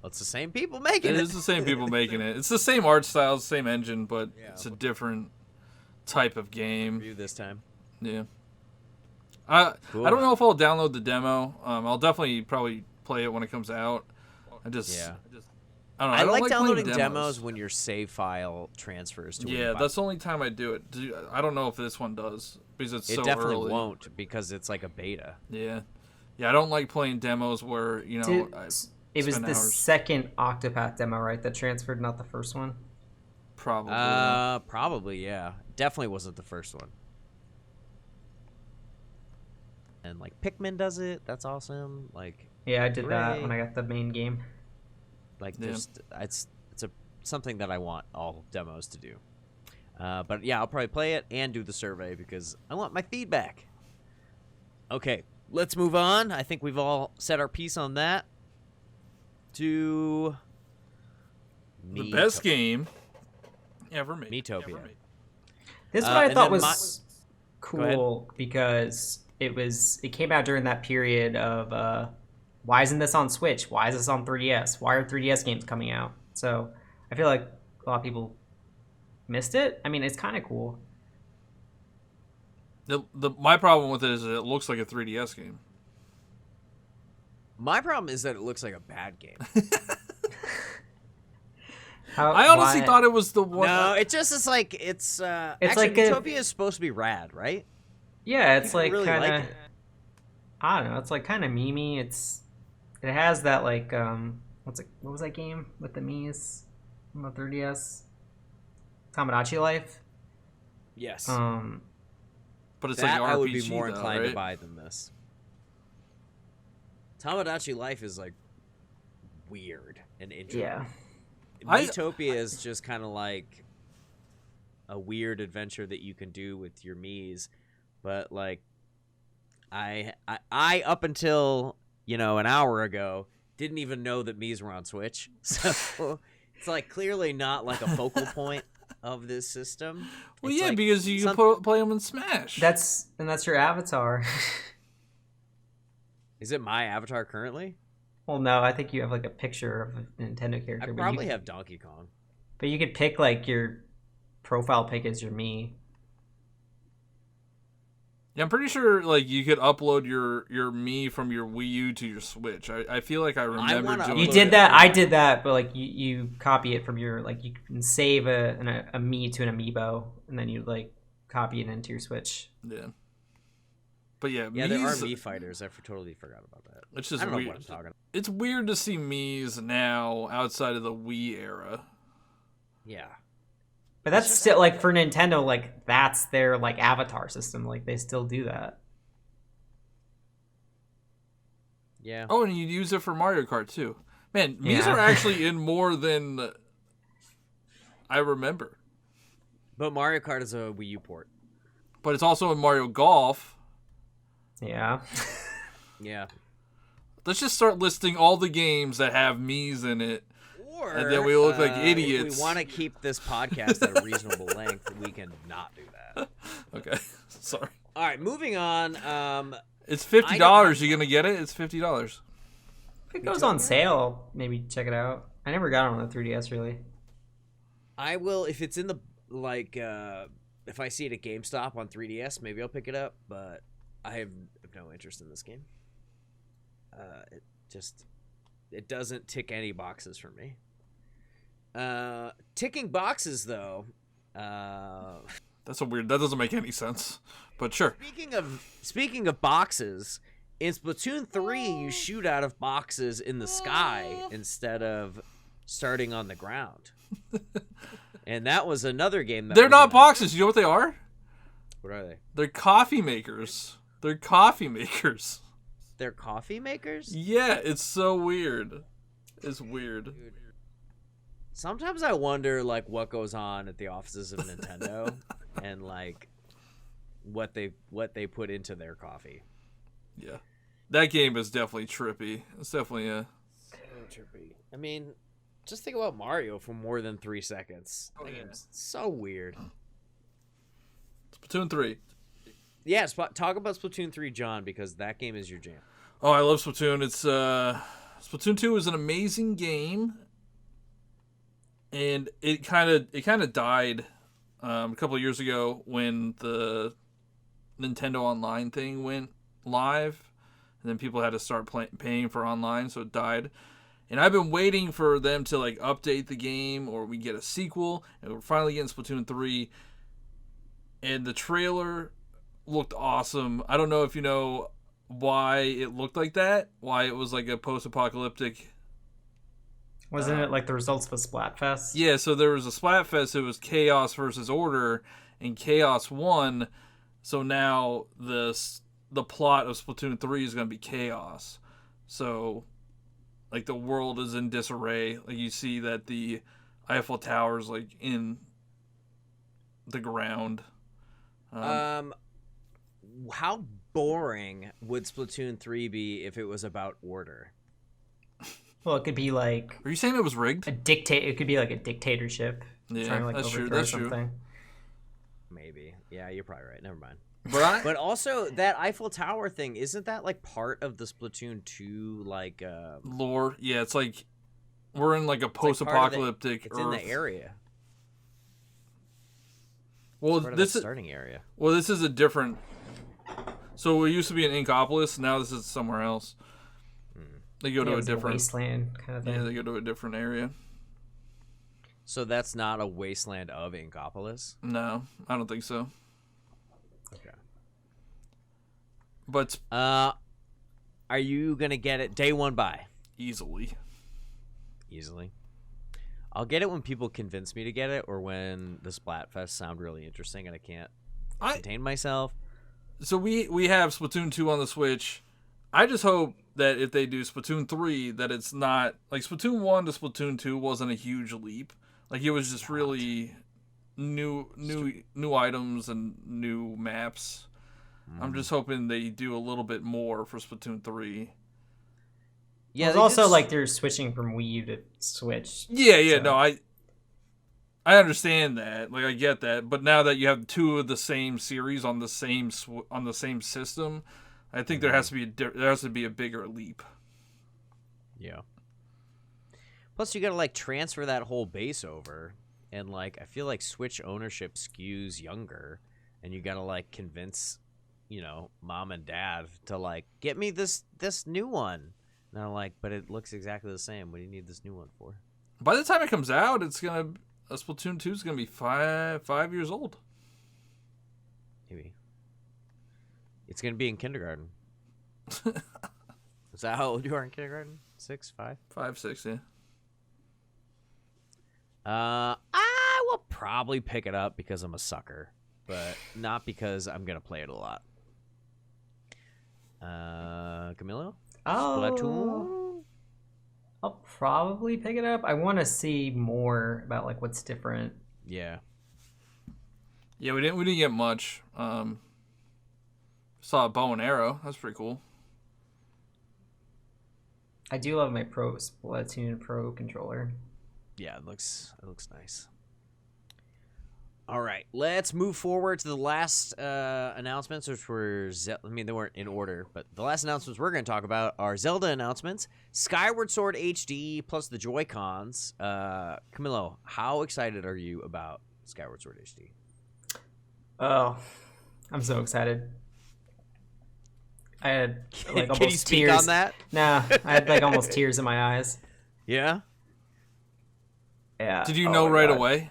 Well, it's the same people making It it. is the same people making it. It's the same art style, same engine, but it's a different type of game. Review this time. Yeah. Cool. I don't know if I'll download the demo. I'll definitely probably play it when it comes out. I don't know. I don't like playing downloading demos when your save file transfers to. Yeah, that's the only time I do it. I don't know if this one does because it's so early. It definitely won't because it's like a beta. Yeah, I don't like playing demos where It was the second Octopath demo, right? That transferred, not the first one. Probably. Probably, yeah. Definitely wasn't the first one. And like Pikmin does it. That's awesome. Like, Yeah, I did that when I got the main game. like there's it's something that I want all demos to do. But yeah, I'll probably play it and do the survey because I want my feedback. Okay, let's move on. I think we've all said our piece on that. To the best game ever made. Miitopia. This one I and thought then was cool because it came out during that period of why isn't this on Switch? Why is this on 3DS? Why are 3DS games coming out? So I feel like a lot of people missed it. I mean, it's kind of cool. My problem with it is it looks like a 3DS game. My problem is that it looks like a bad game. I honestly thought it was the one. No, it just is like it's actually like Miitopia is supposed to be rad, right? Yeah, it's People like really kind of. like it. I don't know. It's like kind of memey. It has that like what was that game with the Mii's on the 3DS? Tamagotchi Life. Yes. But it's that like RPG, I would be more inclined right? to buy than this. Tamagotchi Life is like weird and interesting. Yeah. Miitopia is just kind of like a weird adventure that you can do with your Mii's, but like I up until an hour ago didn't even know that Mii's were on Switch, so it's like clearly not like a focal point of this system. Well, It's yeah, like because you can play them in Smash. That's your avatar. Is it my avatar currently? Well, no, I think you have like a picture of a Nintendo character. I probably have Donkey Kong. But you could pick like your profile pic as your Mii. Yeah, I'm pretty sure like you could upload your Mii from your Wii U to your Switch. I feel like I remember doing You did that. I did that, but like you copy it from your you can save a Mii to an amiibo, and then you like copy it into your Switch. Yeah. But yeah, Yeah, there are Mii's, Mii fighters. I totally forgot about that. It's just I don't weird. know what I'm talking about. It's weird to see Mii's now outside of the Wii era. Yeah. But that's still like for Nintendo, like that's their like avatar system. Like they still do that. Yeah. Oh, and you use it for Mario Kart too. Man, Mii's are actually in more than I remember. But Mario Kart is a Wii U port. But it's also in Mario Golf. Yeah. Yeah. Let's just start listing all the games that have Mii's in it. Or, and then we look like idiots. If we want to keep this podcast at a reasonable length, we can not do that. Okay. Sorry. All right, moving on. It's $50. You gonna get it? It's $50. If it goes on sale, maybe check it out. I never got it on the 3DS really. I will if it's in the if I see it at GameStop on 3DS, maybe I'll pick it up. But I have no interest in this game. It doesn't tick any boxes for me. Ticking boxes though. That's that doesn't make any sense. But sure. Speaking of boxes, in Splatoon 3 you shoot out of boxes in the sky instead of starting on the ground. And that was another game that they're not boxes. You know what they are? What are they? They're coffee makers. They're coffee makers. They're coffee makers? Yeah, it's so weird. It's weird. Dude. Sometimes I wonder like what goes on at the offices of Nintendo and like what they put into their coffee. Yeah. That game is definitely trippy. It's definitely trippy. I mean, just think about Mario for more than 3 seconds. That game's so weird. Splatoon 3. Yeah, talk about Splatoon 3, John, because that game is your jam. Oh, I love Splatoon. It's Splatoon 2 is an amazing game. And it kind of died a couple of years ago when the Nintendo Online thing went live, and then people had to start paying for online, so it died. And I've been waiting for them to like update the game, or we get a sequel, and we're finally getting Splatoon 3. And the trailer looked awesome. I don't know if you know why it looked like that, why it was like a post-apocalyptic. Wasn't it like the results of a Splatfest? Yeah, so there was a Splatfest. It was Chaos versus Order, and Chaos won. So now the plot of Splatoon 3 is going to be Chaos. So, like, the world is in disarray. Like, you see that the Eiffel Tower's, like, in the ground. How boring would Splatoon 3 be if it was about order? Well, it could be like Are you saying it was rigged? It could be like a dictatorship. Yeah, trying to, like, that's true. overthrow That's something. true. Maybe. Yeah, you're probably right. Never mind. But also, that Eiffel Tower thing, isn't that, like, part of the Splatoon 2, like, lore, yeah, it's like we're in, like, a like post-apocalyptic it's Earth. in the area. Well, It's part of this that is starting area. Well, this is a different. So it used to be in Inkopolis. Now this is somewhere else. They go to a different wasteland kind of thing. Yeah, they go to a different area. So that's not a wasteland of Inkopolis? No, I don't think so. Okay. But Are you gonna get it day one buy? easily. I'll get it when people convince me to get it, or when the Splatfest sound really interesting and I can't contain myself. So we have Splatoon 2 on the Switch. I just hope that if they do Splatoon 3, that it's not like Splatoon 1 to Splatoon 2 wasn't a huge leap. Like, it was just really new items and new maps. I'm just hoping they do a little bit more for Splatoon 3. Yeah, it's also like they're switching from Wii U to Switch. Yeah, so. no, I understand that. Like, I get that. But now that you have two of the same series on the same system, I think there has to be a bigger leap. Yeah. Plus, you gotta like transfer that whole base over, and like I feel like Switch ownership skews younger, and you gotta like convince, mom and dad to like get me this new one. And I'm like, but it looks exactly the same. What do you need this new one for? By the time it comes out, Splatoon 2 is gonna be 5 years old. Maybe. It's gonna be in kindergarten. Is that how old you are in kindergarten? 6, 5? 5, 6, yeah. I will probably pick it up because I'm a sucker, but not because I'm gonna play it a lot. Camilo? Splatoon? I'll probably pick it up. I want to see more about like what's different. Yeah. Yeah, we didn't get much. Saw a bow and arrow. That's pretty cool. I do love my Splatoon Pro controller. Yeah, it looks nice. All right, let's move forward to the last announcements, which were they weren't in order, but the last announcements we're going to talk about are Zelda announcements, Skyward Sword HD, plus the Joy-Cons. Camilo, how excited are you about Skyward Sword HD? Oh, I'm so excited. I had like almost Can you speak tears. on that? Nah, I had like almost tears in my eyes. Yeah? Yeah. Did you Oh know my right God. away?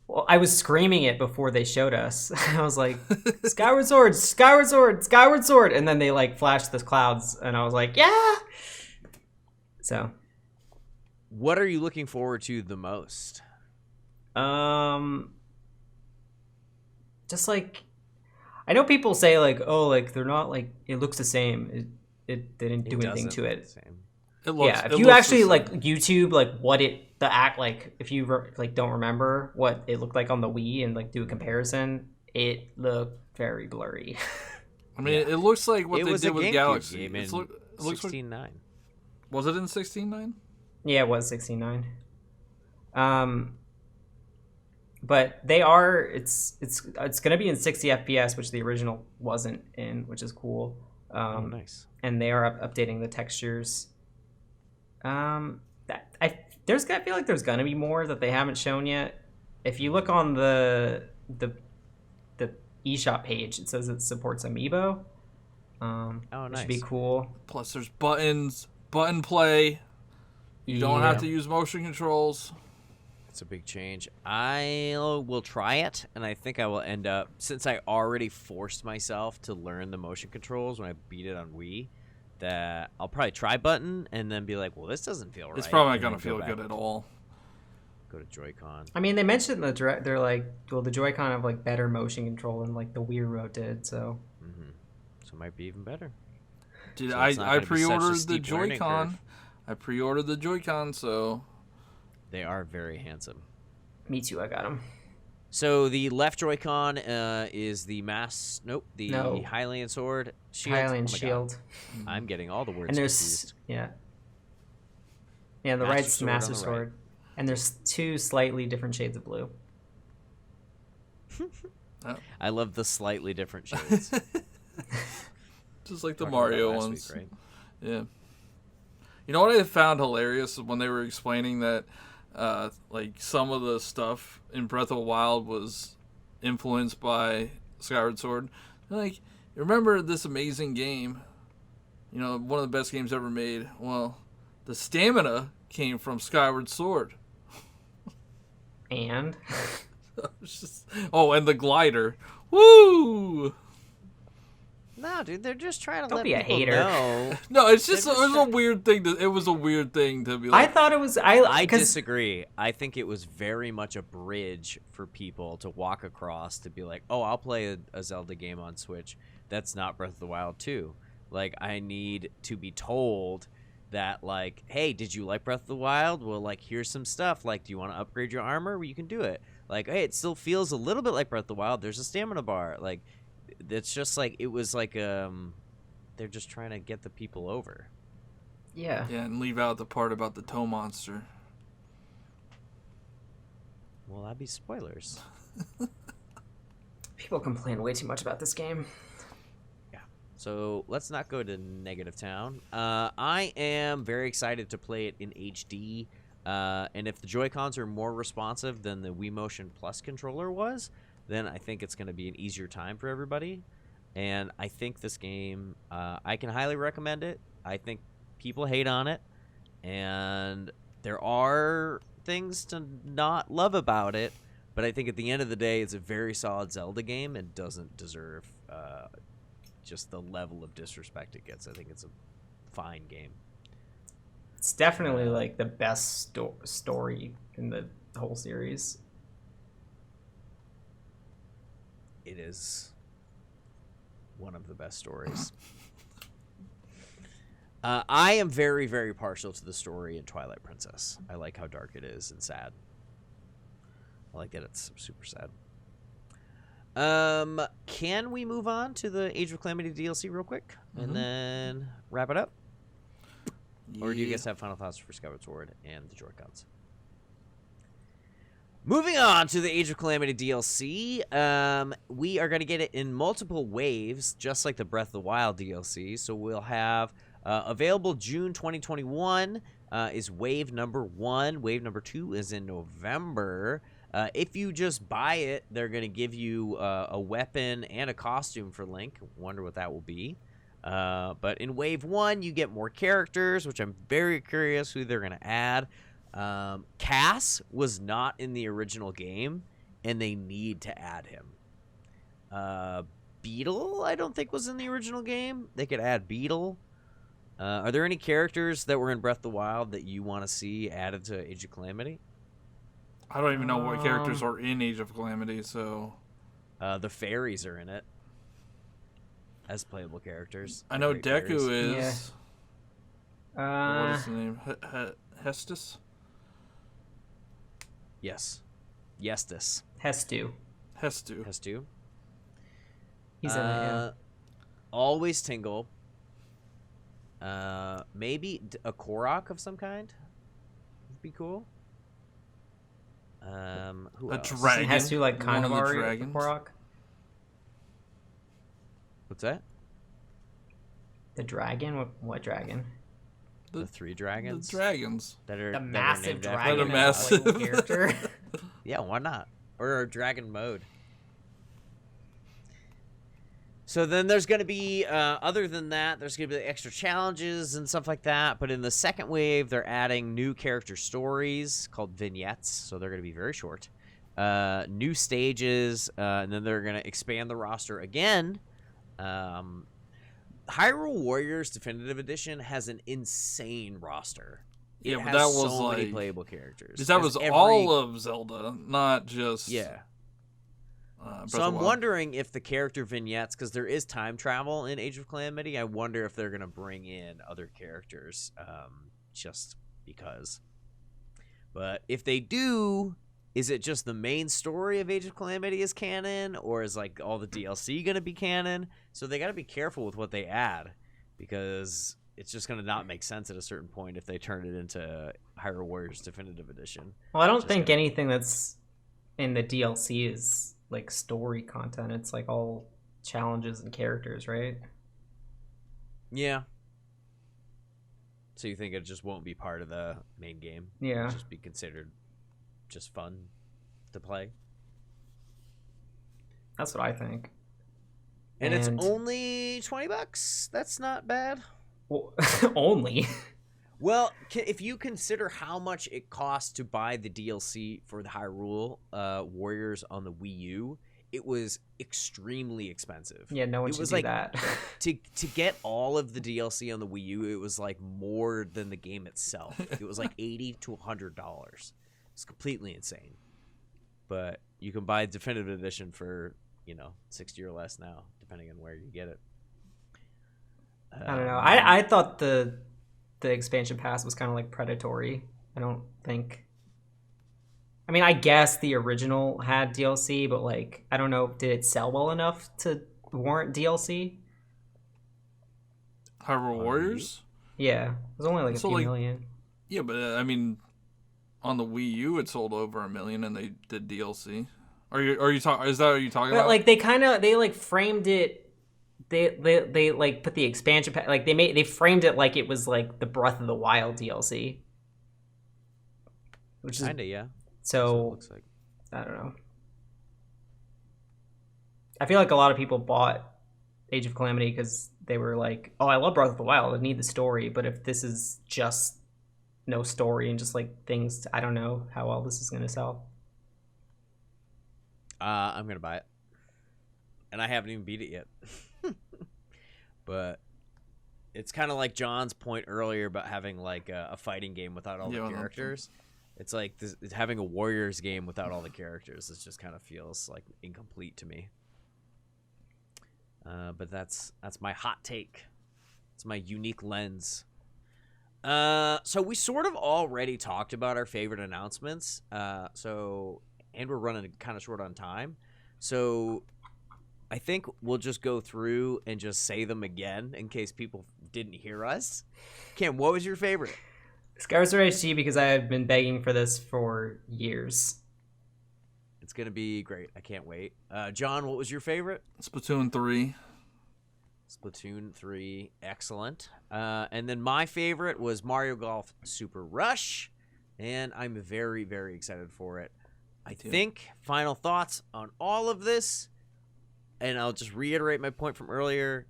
Well, I was screaming it before they showed us. I was like, Skyward Sword, Skyward Sword, Skyward Sword. And then they like flashed the clouds and I was like, yeah. So. What are you looking forward to the most? Just like, I know people say like, oh, like they're not like, it looks the same. It didn't do anything to it. Same. It looks, Yeah, it if you looks actually the like same. YouTube like what the act like, if you like don't remember what it looked like on the Wii and like do a comparison, it looked very blurry. I mean, it looks like what It they was did a with GameCube Galaxy. game It in looks like, 16.9. was it in 16:9? Yeah, it was 69. But they are it's gonna be in 60 FPS, which the original wasn't in, which is cool. Oh, nice. And they are updating the textures. I feel like there's gonna be more that they haven't shown yet. If you look on the eShop page, it says it supports Amiibo. Oh, Which nice. would be cool. Plus, there's buttons, button play. You don't have to use motion controls. It's a big change. I will try it, and I think I will end up, since I already forced myself to learn the motion controls when I beat it on Wii, that I'll probably try button and then be like, well, this doesn't feel right. It's probably not and going then to feel back, good at all. Go to Joy-Con. I mean, they mentioned they're like, well, the Joy-Con have like better motion control than like the Wii Remote did, so. So it might be even better. Dude, So it's not I gonna be such a pre-ordered the steep learning Joy-Con. curve. I pre-ordered the Joy-Con, so They are very handsome. Me too, I got them. So the left Joy-Con is the No. Hylian Sword Shield. Hylian Oh my God. Shield. I'm getting all the words And there's, confused. yeah. Yeah, the Master right's Sword Master on the Sword. And there's two slightly different shades of blue. I love the slightly different shades. just like the Talked about Mario that last ones. week, right? Yeah. You know what I found hilarious when they were explaining that, like some of the stuff in Breath of the Wild was influenced by Skyward Sword. They're like, remember this amazing game? You know, one of the best games ever made. Well, the stamina came from Skyward Sword. And and the glider. Woo! No, dude, they're just trying to Don't let be a people hater. know. No, it's just They're it just was a weird thing. It was a weird thing to be I like. thought it was I 'cause- disagree. I think it was very much a bridge for people to walk across to be like, oh, I'll play a Zelda game on Switch. That's not Breath of the Wild 2. Like, I need to be told that, like, hey, did you like Breath of the Wild? Well, like, here's some stuff. Like, do you want to upgrade your armor? Well, you can do it. Like, hey, it still feels a little bit like Breath of the Wild. There's a stamina bar. Like, it's just like, it was like, they're just trying to get the people over. Yeah. Yeah, and leave out the part about the toe monster. Well, that'd be spoilers. People complain way too much about this game. So let's not go to Negative Town. I am very excited to play it in HD. And if the Joy-Cons are more responsive than the Wii Motion Plus controller was, then I think it's going to be an easier time for everybody. And I think this game, I can highly recommend it. I think people hate on it. And there are things to not love about it. But I think at the end of the day, it's a very solid Zelda game and doesn't deserve just the level of disrespect it gets. I think it's a fine game. It's definitely like the best story in the whole series. It is one of the best stories. I am very, very partial to the story in Twilight Princess. I like how dark it is and sad. I like that it's super sad. Can we move on to the Age of Calamity DLC real quick and then wrap it up? Or do you guys have final thoughts for Skyward Sword and the Joy-Cons? Moving on to the Age of Calamity DLC, we are going to get it in multiple waves, just like the Breath of the Wild DLC. So we'll have available June 2021 is wave number 1. Wave number 2 is in November. If you just buy it, they're going to give you a weapon and a costume for Link. Wonder what that will be. But in wave 1, you get more characters, which I'm very curious who they're going to add. Cass was not in the original game, and they need to add him. Beetle, I don't think was in the original game. They could add Beetle. Are there any characters that were in Breath of the Wild that you want to see added to Age of Calamity? I don't even know what characters are in Age of Calamity, so... The fairies are in it as playable characters. I know Deku Deku is... Yeah. What is the name? Hestus? Yes. Yestus. Hestu. Hestu. He's in it, yeah. Always Tingle. Maybe a Korok of some kind would be cool. Who else? Dragon. Hestu, like, kind One of of the already dragons. Korok. What's that? The dragon? What dragon? The 3 dragons. The dragons. That are The that are massive named after dragon. The them. massive- playable character. Yeah, why not? Or dragon mode. So then there's going to be, other than that, there's going to be extra challenges and stuff like that. But in the second wave, they're adding new character stories called vignettes. So they're going to be very short. New stages, and then they're going to expand the roster again. Hyrule Warriors Definitive Edition has an insane roster. It Yeah, but has that was so many like... playable characters. Because that was all of Zelda, not just... Yeah. Breath So of I'm the Wild. wondering if the character vignettes, because there is time travel in Age of Calamity, I wonder if they're going to bring in other characters just because. But if they do, is it just the main story of Age of Calamity is canon, or is like all the DLC going to be canon? So they got to be careful with what they add, because it's just going to not make sense at a certain point if they turn it into Hyrule Warriors Definitive Edition. Well, I don't Just think gonna- anything that's in the DLC is like story content. It's like all challenges and characters, right? Yeah. So you think it just won't be part of the main game? Yeah. It'll just be considered just fun to play? That's what I think. And it's only $20. That's not bad. Well, only. Well, if you consider how much it costs to buy the DLC for the Hyrule Warriors on the Wii U, it was extremely expensive. Yeah, no one It should was do like- that. To get all of the DLC on the Wii U, it was like more than the game itself. It was like $80 to $100. It's completely insane. But you can buy Definitive Edition for, $60 or less now, depending on where you get it. I don't know. I thought the expansion pass was kind of like predatory. I don't think. I mean, I guess the original had DLC, but like, I don't know, did it sell well enough to warrant DLC? Hyrule Warriors? Yeah, it was only like a So, few like- million. Yeah, but I mean, on the Wii U, it sold over 1 million, and they did DLC. Are you talking? Is that what you're talking But about? like, they like framed it. They like put the expansion pack. Like they framed it like it was like the Breath of the Wild DLC, which is Kinda, yeah. That's what it so. looks like. I don't know. I feel like a lot of people bought Age of Calamity because they were like, "Oh, I love Breath of the Wild. I need the story." But if this is just no story and just like things, I don't know how well this is going to sell. I'm gonna buy it, and I haven't even beat it yet. But it's kind of like John's point earlier about having like a fighting game without all Yeah, the well, characters. It's like it's having a Warriors game without all the characters. It just kind of feels like incomplete to me. But that's my hot take. It's my unique lens. So we sort of already talked about our favorite announcements. And we're running kind of short on time. So I think we'll just go through and just say them again in case people didn't hear us. Cam, what was your favorite? Skyward Sword HD, because I have been begging for this for years. going to be great. I can't wait. John, what was your favorite? Splatoon 3. Splatoon 3, excellent. And then my favorite was Mario Golf Super Rush, and I'm very, very excited for it. I think final thoughts on all of this, and I'll just reiterate my point from earlier.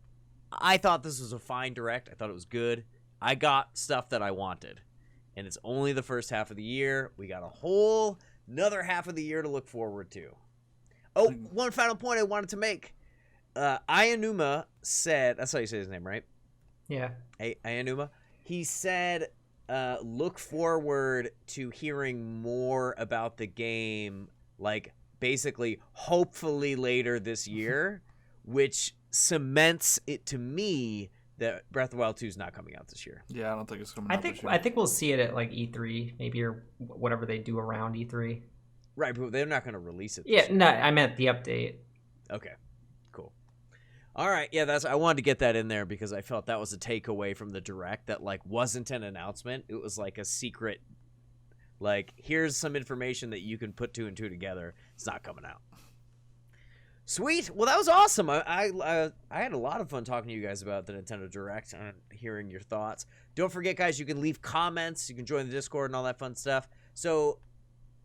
I thought this was a fine direct. I thought it was good. I got stuff that I wanted, and it's only the first half of the year. We got a whole another half of the year to look forward to. Oh, one final point I wanted to make. Ayanuma said, that's how you say his name, right? Yeah. Ayanuma. He said, look forward to hearing more about the game, like, basically, hopefully later this year, which cements it to me that Breath of the Wild 2 is not coming out this year. Yeah, I don't think it's coming out this year. I think we'll see it at, like, E3, maybe, or whatever they do around E3. Right, but they're not going to release it this Yeah, year. no, I meant the update. Okay, cool. All right, yeah, I wanted to get that in there because I felt that was a takeaway from the direct that like wasn't an announcement. It was like a secret, like here's some information that you can put 2 and 2 together. It's not coming out. Sweet. Well, that was awesome. I had a lot of fun talking to you guys about the Nintendo Direct and hearing your thoughts. Don't forget, guys, you can leave comments. You can join the Discord and all that fun stuff. So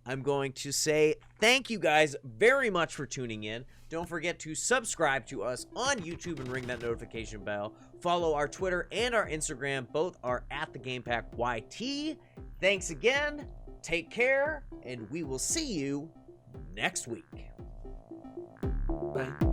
I'm going to say thank you guys very much for tuning in. Don't forget to subscribe to us on YouTube and ring that notification bell. Follow our Twitter and our Instagram. Both are at the GamePackYT. Thanks again. Take care, and we will see you next week. Bye.